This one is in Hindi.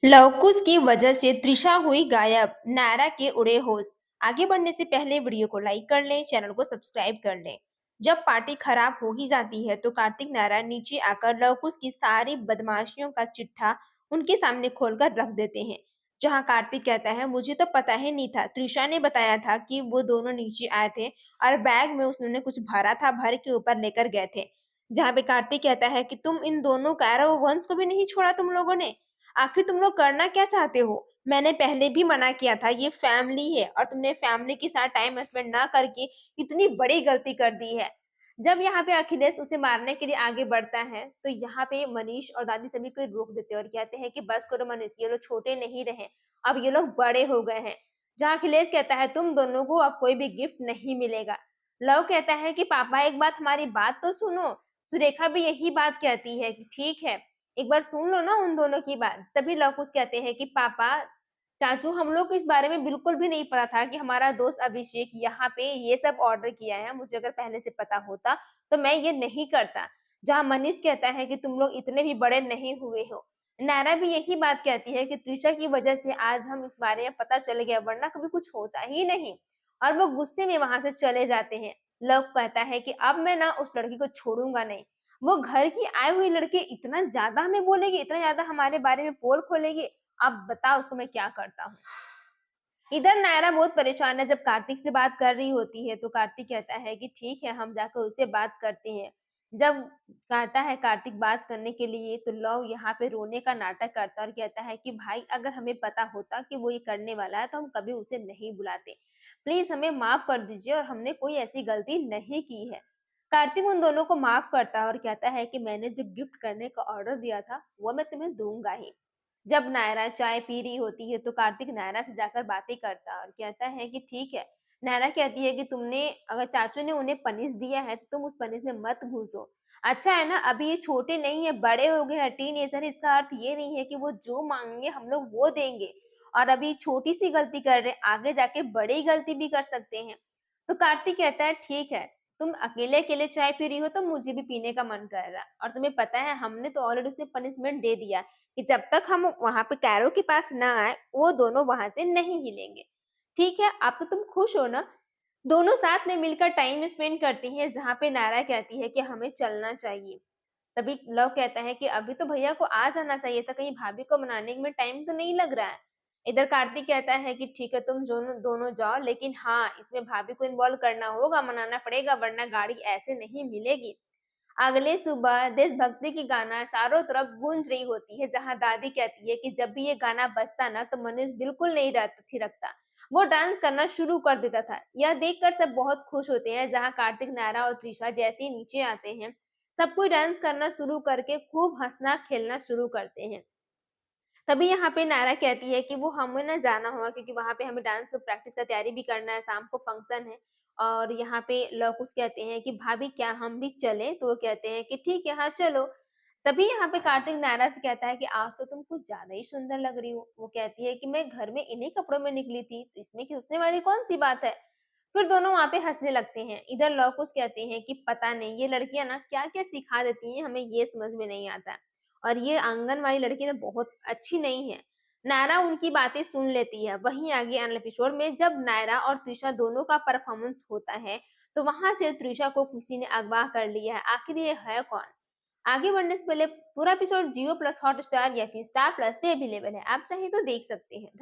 लवकुश की वजह से त्रिशा हुई गायब, नायरा के उड़े होश। आगे बढ़ने से पहले वीडियो को लाइक कर लें, चैनल को सब्सक्राइब कर लें। जब पार्टी खराब हो ही जाती है तो कार्तिक नायरा नीचे आकर लवकुश की सारी बदमाशियों का चिट्ठा उनके सामने खोलकर रख देते हैं। जहां कार्तिक कहता है, मुझे तो पता ही नहीं था, त्रिशा ने बताया था कि वो दोनों नीचे आए थे और बैग में उसने कुछ भरा था, भर के ऊपर लेकर गए थे। जहां पे कार्तिक कहता है कि तुम इन दोनों कैरव वंश को भी नहीं छोड़ा तुम लोगों ने। आखिर तुम लोग करना क्या चाहते हो? मैंने पहले भी मना किया था, ये फैमिली है और तुमने फैमिली के साथ टाइम स्पेंड ना करके इतनी बड़ी गलती कर दी है। जब यहाँ पे अखिलेश उसे मारने के लिए आगे बढ़ता है, तो यहाँ पे मनीष और दादी सभी को रोक देते हैं और कहते हैं कि बस करो मनीष, ये लोग छोटे नहीं रहे, अब ये लोग बड़े हो गए हैं। जहाँ अखिलेश कहता है, तुम दोनों को अब कोई भी गिफ्ट नहीं मिलेगा। लव कहता है कि पापा एक बात, हमारी बात तो सुनो। सुरेखा भी यही बात कहती है कि ठीक है, एक बार सुन लो ना उन दोनों की बात। तभी लवकुश कहते हैं कि पापा, चाचू, हम लोग को इस बारे में बिल्कुल भी नहीं पता था कि हमारा दोस्त अभिषेक यहाँ पे ये सब ऑर्डर किया है। मुझे अगर पहले से पता होता तो मैं ये नहीं करता। जहाँ मनीष कहता है कि तुम लोग इतने भी बड़े नहीं हुए हो। नायरा भी यही बात कहती है कि त्रिशा की वजह से आज हम इस बारे में पता चल गया, वरना कभी कुछ होता ही नहीं। और वो गुस्से में वहां से चले जाते हैं। लव कहता है कि अब मैं ना उस लड़की को छोड़ूंगा नहीं। वो घर की आई हुई लड़की इतना ज्यादा हमें बोलेगी, इतना ज्यादा हमारे बारे में पोल खोलेगी, अब बताओ उसको मैं क्या करता हूँ। इधर नायरा बहुत परेशान है। जब कार्तिक से बात कर रही होती है तो कार्तिक कहता है कि ठीक है, हम जाकर उससे बात करते हैं। जब कहता है कार्तिक बात करने के लिए, तो लव यहाँ पे रोने का नाटक करता है और कहता है कि भाई, अगर हमें पता होता कि वो ये करने वाला है तो हम कभी उसे नहीं बुलाते। प्लीज हमें माफ कर दीजिए और हमने कोई ऐसी गलती नहीं की है। कार्तिक उन दोनों को माफ करता है और कहता है कि मैंने जो गिफ्ट करने का ऑर्डर दिया था वो मैं तुम्हें दूंगा ही। जब नायरा चाय पी रही होती है तो कार्तिक नायरा से जाकर बातें करता है और कहता है कि ठीक है। नायरा कहती है कि तुमने, अगर चाचू ने उन्हें पनिश दिया है तो तुम उस पनिश में मत घुसो। अच्छा है ना, अभी ये छोटे नहीं है, बड़े हो गए हैं, टीनेजर। इसका अर्थ ये नहीं है कि वो जो मांगेंगे हम लोग वो देंगे। और अभी छोटी सी गलती कर रहे, आगे जाके बड़ी गलती भी कर सकते हैं। तो कार्तिक कहता है ठीक है, तुम अकेले अकेले चाय पी रही हो तो मुझे भी पीने का मन कर रहा है, और तुम्हें पता है हमने तो ऑलरेडी उसे पनिशमेंट दे दिया कि जब तक हम वहां पे कैरो के पास ना आए वो दोनों वहां से नहीं हिलेंगे। ठीक है, अब तो तुम खुश हो ना। दोनों साथ में मिलकर टाइम स्पेंड करती हैं, जहाँ पे नायरा कहती है कि हमें चलना चाहिए। तभी लव कहता है कि अभी तो भैया को आ जाना चाहिए था, कहीं भाभी को मनाने में टाइम तो नहीं लग रहा है। इधर कार्तिक कहता है कि ठीक है, तुम दोनों दोनों जाओ, लेकिन हाँ, इसमें भाभी को इन्वॉल्व करना होगा, मनाना पड़ेगा, वरना गाड़ी ऐसे नहीं मिलेगी। अगले सुबह देशभक्ति की गाना चारों तरफ गूंज रही होती है, जहां दादी कहती है कि जब भी ये गाना बजता ना तो मनीष बिल्कुल नहीं थिरकता, वो डांस करना शुरू कर देता था। यह देखकर सब बहुत खुश होते हैं। जहां कार्तिक, नायरा और त्रिशा जैसे ही नीचे आते हैं, सब कोई डांस करना शुरू करके खूब हंसना खेलना शुरू करते हैं। तभी यहाँ पे नायरा कहती है कि वो हमें ना जाना होगा, क्योंकि वहां पे हमें डांस प्रैक्टिस का तैयारी भी करना है, शाम को फंक्शन है। और यहाँ पे लव कुश कहते हैं कि भाभी क्या हम भी चले, तो वो कहते हैं कि ठीक है, हाँ चलो। तभी यहाँ पे कार्तिक नायरा से कहता है कि आज तो तुम कुछ ज्यादा ही सुंदर लग रही हो। वो कहती है कि मैं घर में इन्हीं कपड़ों में निकली थी, तो इसमें हंसने वाली कौन सी बात है। फिर दोनों वहां पे हंसने लगते हैं। इधर लव कुश कहते हैं कि पता नहीं ये लड़कियां ना क्या क्या सिखा देती हैं, हमें ये समझ में नहीं आता। और ये आंगन वाली लड़की ना बहुत अच्छी नहीं है। नायरा उनकी बातें सुन लेती है। वहीं आगे अगले एपिसोड में जब नायरा और त्रिशा दोनों का परफॉर्मेंस होता है, तो वहां से त्रिशा को किसी ने अगवा कर लिया है। आखिर ये है कौन? आगे बढ़ने से पहले पूरा एपिसोड जियो प्लस हॉटस्टार या फिर स्टार प्लस पे अवेलेबल है, आप चाहे तो देख सकते हैं। धन्यवाद।